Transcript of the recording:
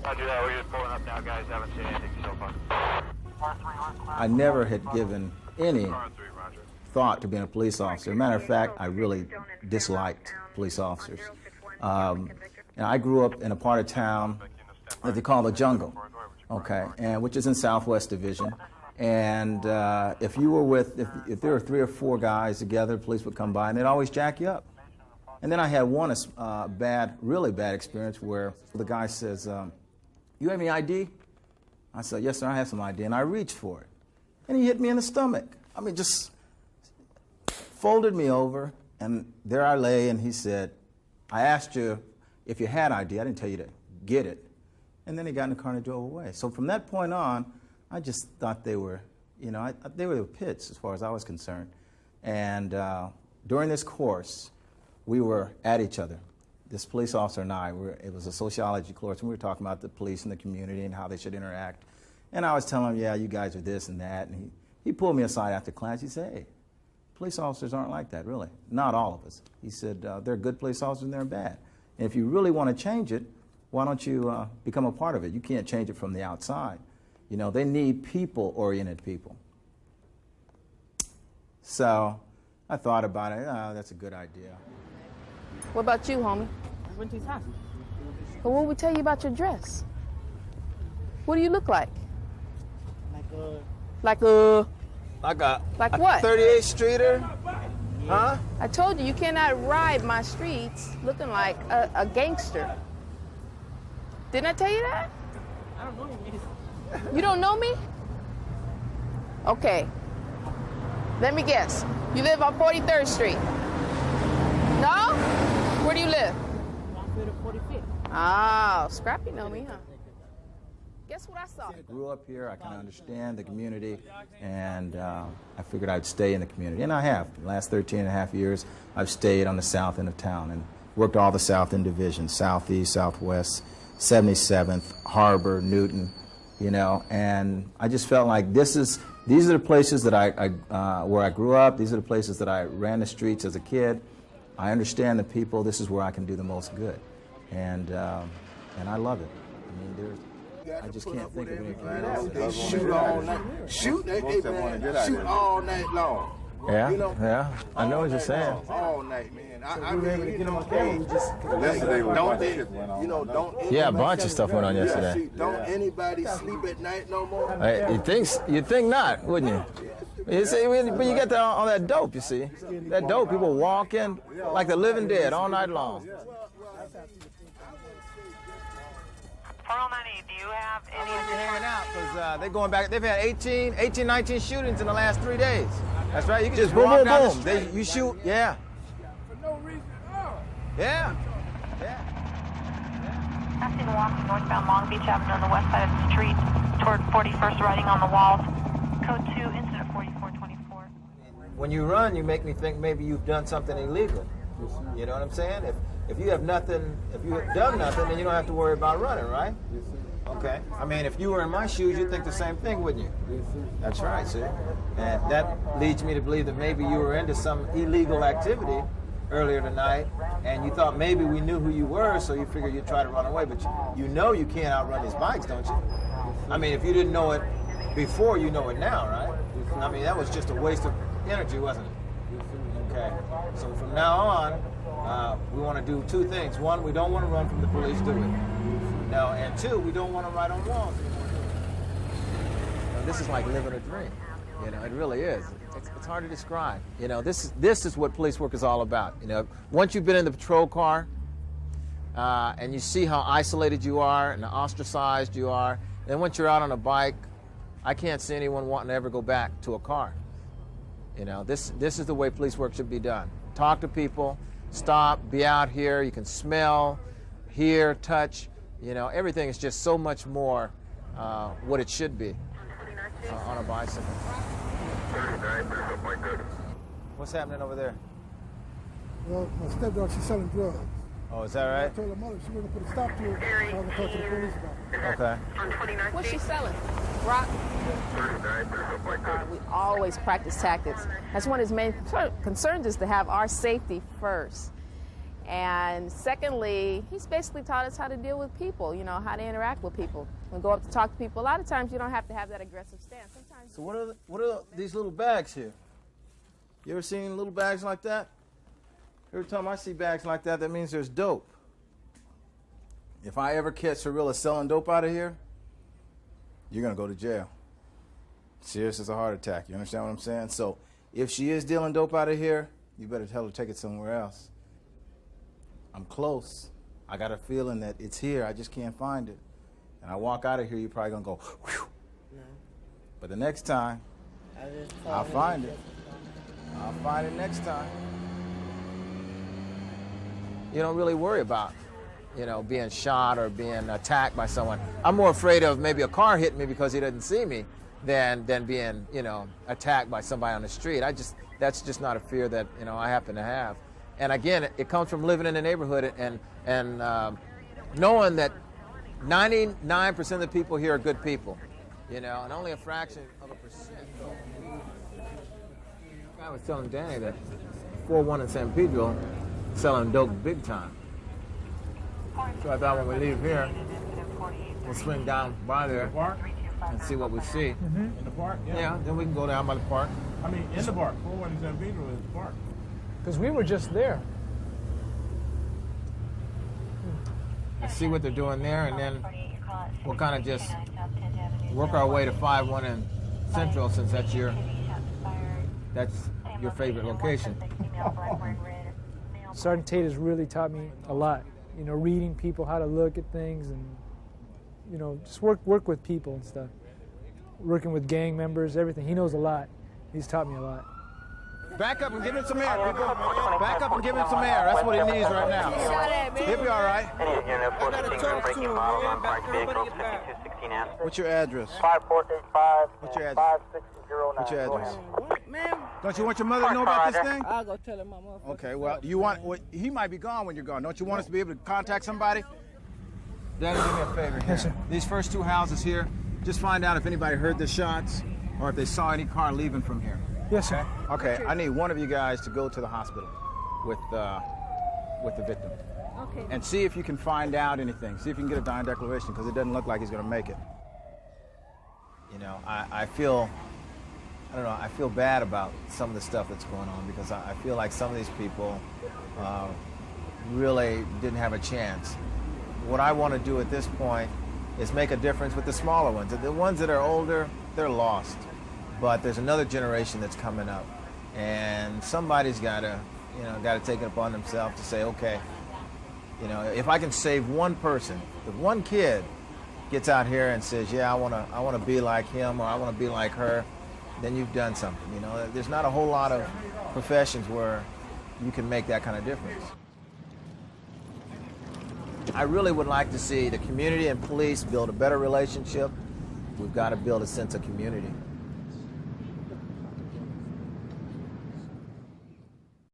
Roger that. We're just pulling up now, guys. Haven't seen anything so far. I never had given any thought to being a police officer. Matter of fact, I really disliked police officers. And I grew up in a part of town that they call the Jungle, okay, and which is in Southwest Division. And if you were with, if there were 3 or 4 guys together, police would come by and they'd always jack you up. And then I had one really bad experience where the guy says, "You have any ID?" I said, "Yes, sir, I have some ID." And I reached for it. And he hit me in the stomach. I mean, just folded me over, and there I lay, and he said, "I asked you if you had ID. I didn't tell you to get it." And then he got in the car and drove away. So from that point on, I just thought they were, you know, they were the pits as far as I was concerned. And during this course, we were at each other. This police officer and I, it was a sociology course, and we were talking about the police and the community and how they should interact. And I was telling him, "Yeah, you guys are this and that." And he pulled me aside after class. He said, "Hey, police officers aren't like that, really. Not all of us." He said, "There are good police officers and there are bad. And if you really want to change it, why don't you become a part of it? You can't change it from the outside. You know, they need people-oriented people." So I thought about it. "Oh, that's a good idea." What about you, homie? I went to his house. Well, what would we tell you about your dress? What do you look like? Like a Like what? 38th Streeter? Huh? I told you, you cannot ride my streets looking like a gangster. Didn't I tell you that? I don't know you. You don't know me? Okay. Let me guess. You live on 43rd Street? No? Where do you live? I'm 45th. Oh, Scrappy know me, huh? Guess what I saw? I grew up here. I kind of understand the community, and I figured I'd stay in the community. And I have. The last 13 and a half years, I've stayed on the south end of town and worked all the south end divisions, southeast, southwest, 77th, Harbor, Newton, you know, and I just felt like these are the places that where I grew up. These are the places that I ran the streets as a kid. I understand the people. This is where I can do the most good, and I love it. I mean, I just can't think of anything else. They shoot all night. Shoot all night long. Yeah, you know, yeah. I know what you're saying. All night, man. I mean, you know, don't. Yeah, a bunch of stuff went on yesterday. See, don't anybody sleep at night no more? You think not, wouldn't you? You see, but you get that on that dope. You see, that dope. People walking like the living dead all night long. 409, do you have any? They're hanging out because they're going back. They've had 18, 19 shootings in the last 3 days. That's right. You can just boom, boom, boom. You shoot, yeah. For no reason at all. Yeah. Passing walking northbound Long Beach Avenue on the west side of the street toward 41st, writing on the walls. Code 2, incident 4424. When you run, you make me think maybe you've done something illegal. You know what I'm saying? If you have nothing, if you have done nothing, then you don't have to worry about running, right? Okay. I mean, if you were in my shoes, you'd think the same thing, wouldn't you? That's right, see? And that leads me to believe that maybe you were into some illegal activity earlier tonight, and you thought maybe we knew who you were, so you figured you'd try to run away, but you know you can't outrun these bikes, don't you? I mean, if you didn't know it before, you know it now, right? I mean, that was just a waste of energy, wasn't it? Okay. So from now on, we want to do 2 things. 1, we don't want to run from the police, do we? No, and 2, we don't want to ride on walls. This is like living a dream. You know, it really is. It's hard to describe. You know, this is what police work is all about. You know, once you've been in the patrol car and you see how isolated you are and ostracized you are, then once you're out on a bike, I can't see anyone wanting to ever go back to a car. You know, this is the way police work should be done. Talk to people, stop, be out here. You can smell, hear, touch. You know, everything is just so much more what it should be on a bicycle. What's happening over there? Well, my stepdaughter, she's selling drugs. Oh, is that right? I told her mother she wasn't going to put a stop to it. I was going to talk to the police about it. Okay. What's she selling? Rock? We always practice tactics. That's one of his main concerns, is to have our safety first. And secondly, he's basically taught us how to deal with people, you know, how to interact with people. When we go up to talk to people, a lot of times you don't have to have that aggressive stance. Sometimes. So what are these little bags here? You ever seen little bags like that? Every time I see bags like that, that means there's dope. If I ever catch Cirilla selling dope out of here, you're going to go to jail. Serious as a heart attack. You understand what I'm saying? So if she is dealing dope out of here, you better tell her to take it somewhere else. I'm close. I got a feeling that it's here. I just can't find it. And I walk out of here, you're probably going to go, whew. No. But the next time, I'll find it. I'll find it next time. You don't really worry about, you know, being shot or being attacked by someone. I'm more afraid of maybe a car hitting me because he doesn't see me than being, you know, attacked by somebody on the street. That's just not a fear that, you know, I happen to have. And again, it comes from living in the neighborhood and knowing that 99% of the people here are good people, you know, and only a fraction of a percent. I was telling Danny that 4-1 in San Pedro selling dope big time. So I thought when we leave here, we'll swing down by there and see what we see. Mm-hmm. In the park? Yeah, then we can go down by the park. I mean, in the park. 4-1 in San Pedro is the park. Because we were just there. And see what they're doing there, and then we'll kind of just work our way to 5-1 in Central, since that's your favorite location. Sergeant Tate has really taught me a lot. You know, reading people, how to look at things, and you know, just work with people and stuff. Working with gang members, everything. He knows a lot. He's taught me a lot. Back up and give him some air, people. Back up and give him some air. That's what he needs right now. He'll be all right. What's your address? 5485. What's your address? 5609. What's your address? Ma'am, Don't you want your mother to know about this thing? I'll go tell him my motherfucker. Okay, well, he might be gone when you're gone. Don't you want us to be able to contact somebody? Daddy, do me a favor here. Yes, sir. These first two houses here, just find out if anybody heard the shots or if they saw any car leaving from here. Yes, sir. Okay, I need one of you guys to go to the hospital with the victim. Okay. And see if you can find out anything. See if you can get a dying declaration, because it doesn't look like he's going to make it. You know, I feel bad about some of the stuff that's going on, because I feel like some of these people really didn't have a chance. What I want to do at this point is make a difference with the smaller ones. The ones that are older, they're lost. But there's another generation that's coming up, and somebody's got to take it upon themselves to say, okay, you know, if I can save one person, if one kid gets out here and says, yeah, I want to be like him, or I want to be like her, then you've done something. You know, there's not a whole lot of professions where you can make that kind of difference. I really would like to see the community and police build a better relationship. We've got to build a sense of community.